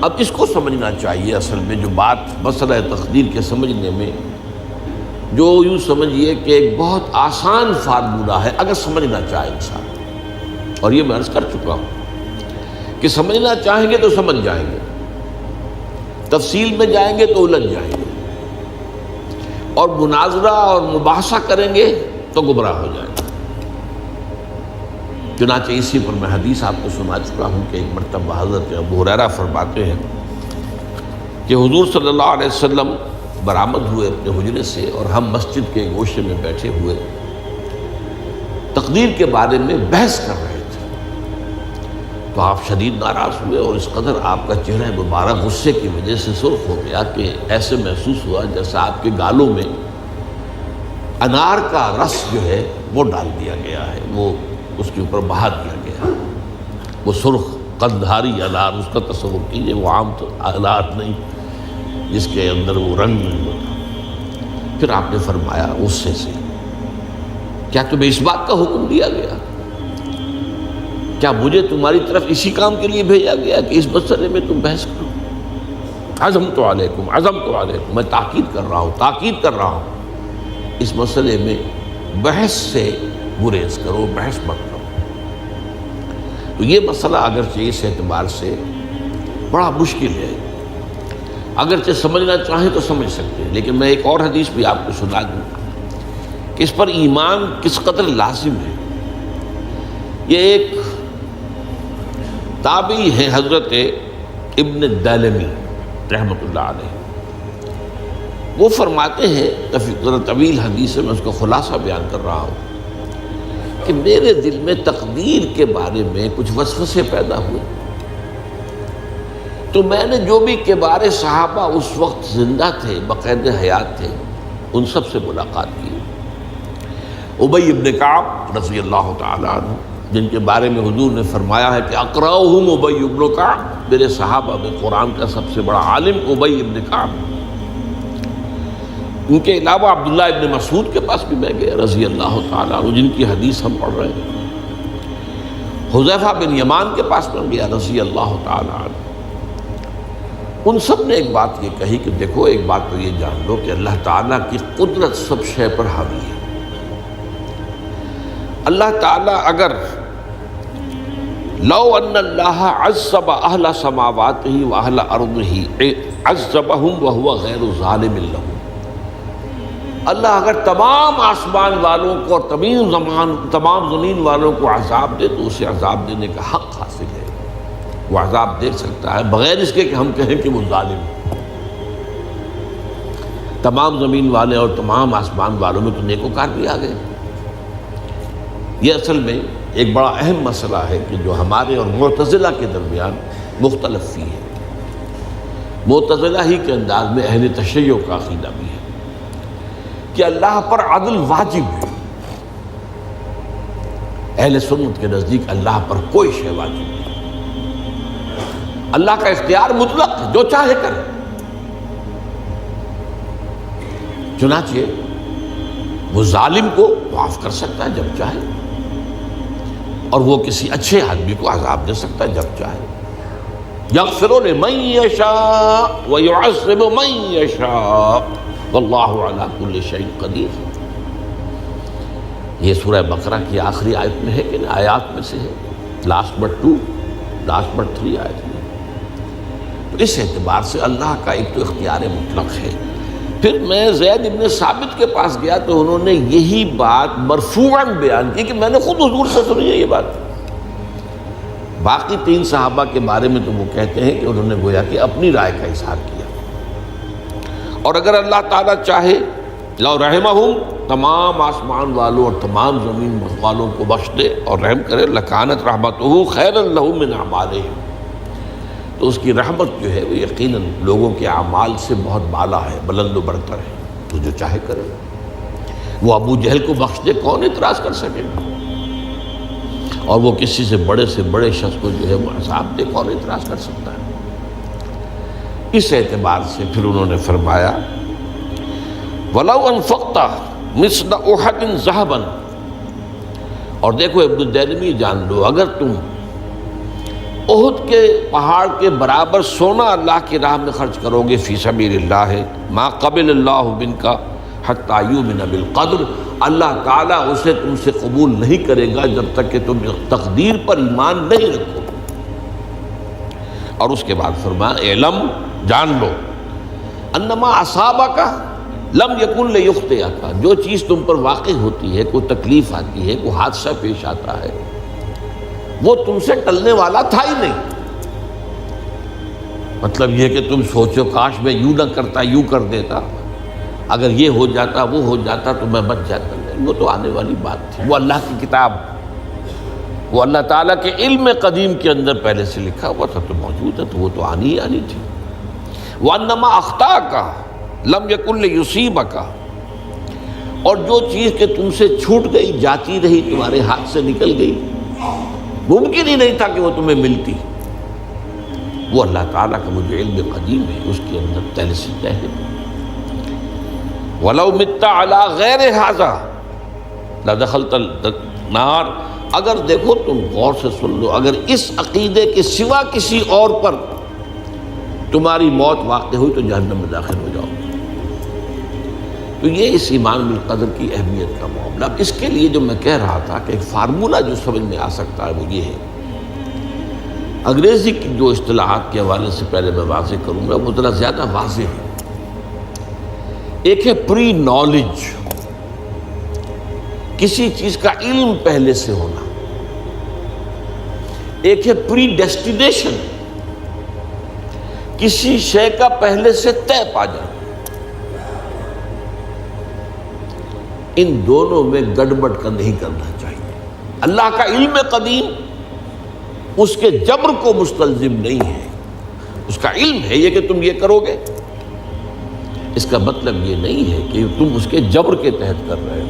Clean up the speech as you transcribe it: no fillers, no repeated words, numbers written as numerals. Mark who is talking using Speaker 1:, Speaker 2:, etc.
Speaker 1: اب اس کو سمجھنا چاہیے. اصل میں جو بات مسئلہ تقدیر کے سمجھنے میں، جو یوں سمجھیے کہ ایک بہت آسان فارمولہ ہے اگر سمجھنا چاہے انسان، اور یہ میں عرض کر چکا ہوں کہ سمجھنا چاہیں گے تو سمجھ جائیں گے، تفصیل میں جائیں گے تو الجھ جائیں گے، اور مناظرہ اور مباحثہ کریں گے تو گمراہ ہو جائیں گے. چنانچہ اسی پر میں حدیث آپ کو سنا چکا ہوں کہ ایک مرتبہ حضرت ابو ہریرہ فرماتے ہیں کہ حضور صلی اللہ علیہ وسلم برآمد ہوئے اپنے حجرے سے، اور ہم مسجد کے گوشے میں بیٹھے ہوئے تقدیر کے بارے میں بحث کر رہے تھے. تو آپ شدید ناراض ہوئے، اور اس قدر آپ کا چہرہ مبارک غصے کی وجہ سے سرخ ہو گیا کہ ایسے محسوس ہوا جیسا آپ کے گالوں میں انار کا رس جو ہے وہ ڈال دیا گیا ہے، وہ اس کے اوپر بہا دیا گیا. وہ سرخ قندھاری انار، اس کا تصور کیجیے، وہ عام انار نہیں جس کے اندر وہ رنگ نہیں ہوتا. پھر آپ نے فرمایا غصے سے، کیا تمہیں اس بات کا حکم دیا گیا؟ کیا مجھے تمہاری طرف اسی کام کے لیے بھیجا گیا کہ اس مسئلے میں تم بحث کرو؟ عزمت علیکم، میں تاکید کر رہا ہوں اس مسئلے میں بحث سے گریز کرو، بحث مت کرو. تو یہ مسئلہ اگرچہ اس اعتبار سے بڑا مشکل ہے، اگرچہ سمجھنا چاہیں تو سمجھ سکتے ہیں، لیکن میں ایک اور حدیث بھی آپ کو سنا دوں کہ اس پر ایمان کس قدر لازم ہے. یہ ایک تابعی ہے حضرت ابن دالمی رحمۃ اللہ علیہ، وہ فرماتے ہیں، طویل حدیث ہے، میں اس کا خلاصہ بیان کر رہا ہوں، کہ میرے دل میں تقدیر کے بارے میں کچھ وسوسے پیدا ہوئے، تو میں نے جو بھی کبار صحابہ اس وقت زندہ تھے، بقید حیات تھے، ان سب سے ملاقات کی. ابی ابن کعب رضی اللہ تعالیٰ عنہ، جن کے بارے میں حضور نے فرمایا ہے کہ اقرأہم ابی ابن کعب، میرے صحابہ میں قرآن کا سب سے بڑا عالم ابی ابن کعب. ان کے علاوہ عبداللہ ابن مسعود کے پاس بھی میں گیا رضی اللہ تعالیٰ عنہ، جن کی حدیث ہم پڑھ رہے ہیں. حذیفہ بن یمان کے پاس میں گیا رضی اللہ تعالیٰ عنہ. ان سب نے ایک بات یہ کہی کہ دیکھو، ایک بات تو یہ جان لو کہ اللہ تعالیٰ کی قدرت سب شے پر حاوی ہے. اللہ تعالیٰ اگر لو ان اللہ عذب اہل سماواتہ و اہل ارضہ عذبہم وہو غیر ظالم لہم، اللہ اگر تمام آسمان والوں کو اور تمام زمین والوں کو عذاب دے تو اسے عذاب دینے کا حق حاصل ہے. وہ عذاب دے سکتا ہے بغیر اس کے کہ ہم کہیں کہ وہ ظالم ہے. تمام زمین والے اور تمام آسمان والوں میں تو نیکوکار بھی آ گئے. یہ اصل میں ایک بڑا اہم مسئلہ ہے کہ جو ہمارے اور معتزلہ کے درمیان مختلف فی ہے. معتزلہ ہی کے انداز میں اہل تشیع کا عقیدہ بھی ہے کہ اللہ پر عدل واجب ہے. اہل سنت کے نزدیک اللہ پر کوئی شے واجب نہیں. اللہ کا اختیار مطلق، جو چاہے کرے. چنانچہ وہ ظالم کو معاف کر سکتا ہے جب چاہے، اور وہ کسی اچھے آدمی کو عذاب دے سکتا ہے جب چاہے. یغفر لمن یشاء ویعذب من یشاء واللہ علی کل شیء قدیر. یہ سورہ بقرہ کی آخری آیت میں ہے کہ نہیں؟ آیات میں سے ہے، لاسٹ بٹ 3 آیت میں. تو اس اعتبار سے اللہ کا ایک تو اختیار مطلق ہے. پھر میں زید ابن ثابت کے پاس گیا تو انہوں نے یہی بات مرفوعاً بیان کی کہ میں نے خود حضور سے سنی ہے یہ بات. باقی 3 صحابہ کے بارے میں تو وہ کہتے ہیں کہ انہوں نے گویا کہ اپنی رائے کا اظہار کیا. اور اگر اللہ تعالیٰ چاہے لو رحمہم، تمام آسمان والوں اور تمام زمین والوں کو بخش دے اور رحم کرے، لکانت رحمتہ خیرا لہم من اعمالہم، تو اس کی رحمت جو ہے وہ یقیناً لوگوں کے اعمال سے بہت بالا ہے، بلند و برتر ہے. تو جو چاہے کرے. وہ ابو جہل کو بخش دے، کون اعتراض کر سکے گا؟ اور وہ کسی سے بڑے شخص کو جو ہے وہ عذاب دے، کون اعتراض کر سکتا ہے؟ اس اعتبار سے پھر انہوں نے فرمایا وَلَوْ أَنفَقْتَ مِثْلَ أُحَدٍ ذَهَبًا، اور دیکھو ابن الدیلمی جان لو، اگر تم احد کے پہاڑ کے برابر سونا اللہ کی راہ میں خرچ کرو گے فی سبیل اللہ ما قبل اللہ منک حتی یؤمن بالقدر، اللہ تعالیٰ اسے تم سے قبول نہیں کرے گا جب تک کہ تم تقدیر پر ایمان نہیں رکھو۔ اور اس کے بعد فرمایا اعلم، جان لو، انما اصابک لم یکن لیخطئک، جو چیز تم پر واقع ہوتی ہے، کوئی تکلیف آتی ہے، کوئی حادثہ پیش آتا ہے، وہ تم سے ٹلنے والا تھا ہی نہیں۔ مطلب یہ کہ تم سوچو کاش میں یوں نہ کرتا، یوں کر دیتا، اگر یہ ہو جاتا، وہ ہو جاتا تو میں بچ جاتا، نہیں، وہ تو آنے والی بات تھی، وہ اللہ کی کتاب، وہ اللہ تعالیٰ کے علم قدیم کے اندر پہلے سے لکھا ہوا تھا، تو موجود ہے، تو وہ تو آنی ہی آنی تھی۔ وَأَنَّمَا أَخْطَأَكَ لَمْ يَكُنْ لِيُصِيبَكَ، اور جو چیز کہ تم سے چھوٹ گئی، جاتی رہی، تمہارے ہاتھ سے نکل گئی، ممکن ہی نہیں تھا کہ وہ تمہیں ملتی، وہ اللہ تعالیٰ کا وہ جو علم قدیم ہے اس کے اندر پہلے سے طے ہے۔ وَلَوْ مِتَّ عَلَىٰ غَيْرِ هَٰذَا لَدَخَلْتَ النَّارَ، اگر دیکھو تم غور سے سن لو، اگر اس عقیدے کے سوا کسی اور پر تمہاری موت واقع ہوئی تو جہنم میں داخل ہو جاؤ۔ تو یہ اس ایمان بالقدر کی اہمیت کا معاملہ۔ اب اس کے لیے جو میں کہہ رہا تھا کہ ایک فارمولہ جو سمجھ میں آ سکتا ہے وہ یہ ہے، انگریزی کی جو اصطلاحات کے حوالے سے پہلے میں واضح کروں گا وہ ذرا زیادہ واضح ہے۔ ایک ہے پری نالج، کسی چیز کا علم پہلے سے ہونا، ایک ہے پری ڈیسٹینیشن، کسی شے کا پہلے سے طے پا جانا۔ ان دونوں میں گڑبڑ کا نہیں کرنا چاہیے۔ اللہ کا علم قدیم اس کے جبر کو مستلزم نہیں ہے، اس کا علم ہے یہ کہ تم یہ کرو گے، اس کا مطلب یہ نہیں ہے کہ تم اس کے جبر کے تحت کر رہے ہو۔